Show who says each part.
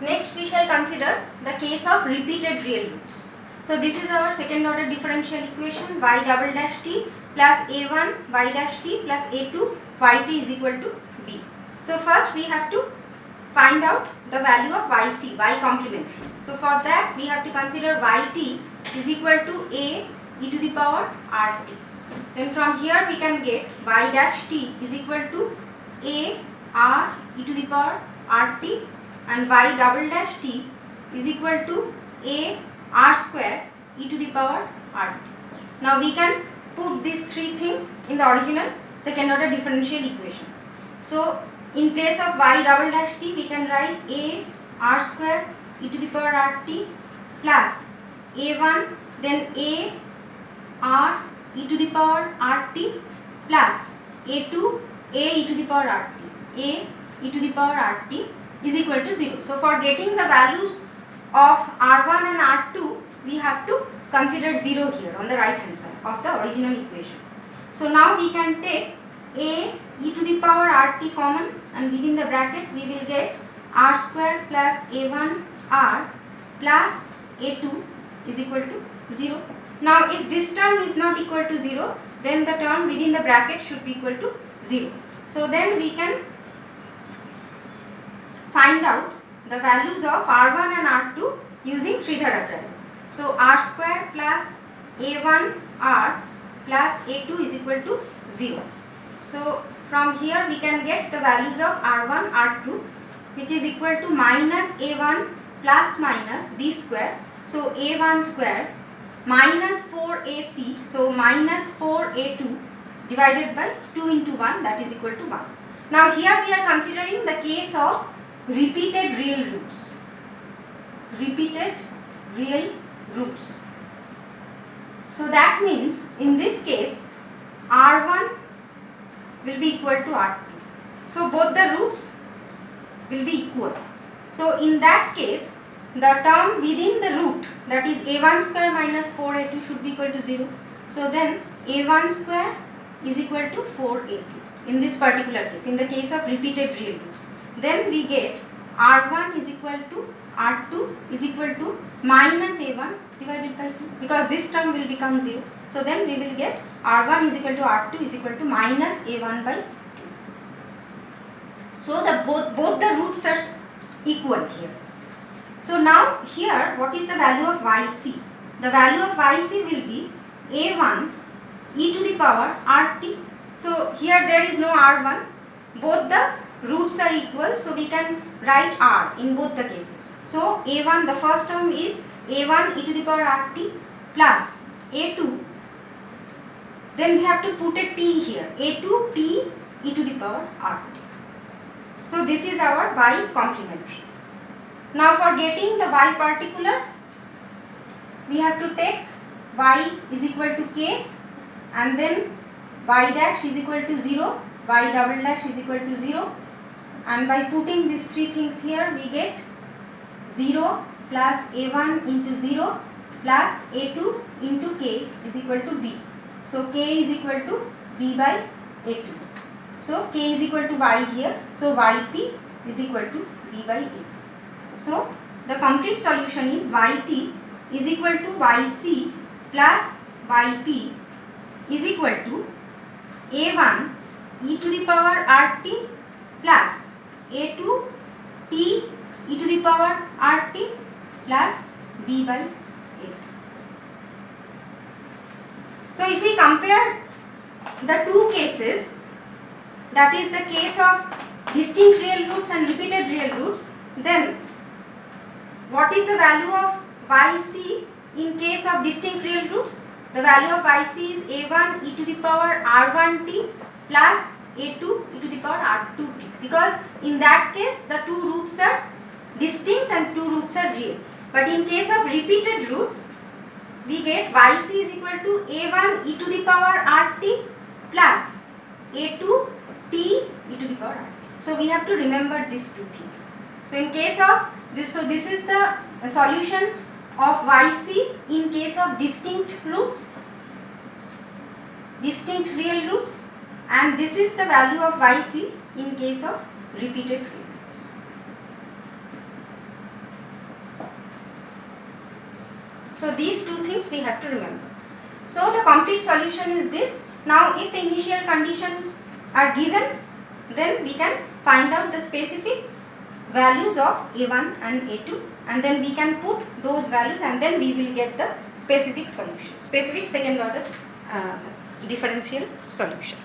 Speaker 1: Next we shall consider the case of repeated real roots. So this is our second order differential equation, y double dash t plus a1 y dash t plus a2 yt is equal to b. So first we have to find out the value of yc, y complementary. So for that we have to consider yt is equal to a e to the power rt. Then from here we can get y dash t is equal to a r e to the power rt and y double dash t is equal to a r square e to the power rt. Now we can put these three things in the original second order differential equation. So in place of y double dash t we can write a r square e to the power rt plus a1 then a r e to the power rt plus a2 a e to the power rt, a e to the power rt is equal to 0. So for getting the values of r1 and r2 we have to consider 0 here on the right hand side of the original equation. So now we can take a e to the power rt common and within the bracket we will get r square plus a1 r plus a2 is equal to 0. Now if this term is not equal to 0 then the term within the bracket should be equal to 0. So then we can find out the values of r1 and r2 using Sridharacharya. So r square plus a1 r plus a2 is equal to 0. So from here we can get the values of r1 r2 which is equal to minus a1 plus minus b square. So a1 square minus 4ac, so minus 4a2 divided by 2 into 1, that is equal to 1. Now here we are considering the case of repeated real roots. Repeated real roots. So that means in this case r1 will be equal to r2. So both the roots will be equal. So in that case the term within the root, that is a1 square minus 4a2 should be equal to 0. So then a1 square is equal to 4a2 in this particular case, in the case of repeated real roots. Then we get r1 is equal to r2 is equal to minus a1 divided by 2 because this term will become 0. So then we will get r1 is equal to r2 is equal to minus a1 by 2. So the both the roots are equal here. So now here what is the value of yc? The value of yc will be a1 e to the power rt. So here there is no r1, both the roots are equal, so we can write r in both the cases. So a1, the first term is a1 e to the power rt plus a2, then we have to put a t here, a2 t e to the power rt. So this is our y complementary. Now for getting the y particular, we have to take y is equal to k and then y dash is equal to 0, y double dash is equal to 0, and by putting these three things here we get 0 plus a1 into 0 plus a2 into k is equal to b. So k is equal to b by a2. So k is equal to y here, so yp is equal to b by a2. So the complete solution is yt is equal to yc plus yp is equal to a1 e to the power rt plus a2 t e to the power rt plus b by a2. So if we compare the two cases, that is the case of distinct real roots and repeated real roots, then what is the value of yc in case of distinct real roots? The value of yc is a1 e to the power r1t plus a2 e to the power r2t, because in that case the two roots are distinct and two roots are real. But in case of repeated roots we get yc is equal to a1 e to the power rt plus a2 t e to the power rt. So we have to remember these two things. So in case of this, so this is the solution of yc in case of distinct roots, distinct real roots, and this is the value of yc in case of repeated real roots. So these two things we have to remember. So the complete solution is this. Now if the initial conditions are given, then we can find out the specific values of A1 and A2, and then we can put those values, and then we will get the specific solution, specific second order differential solution.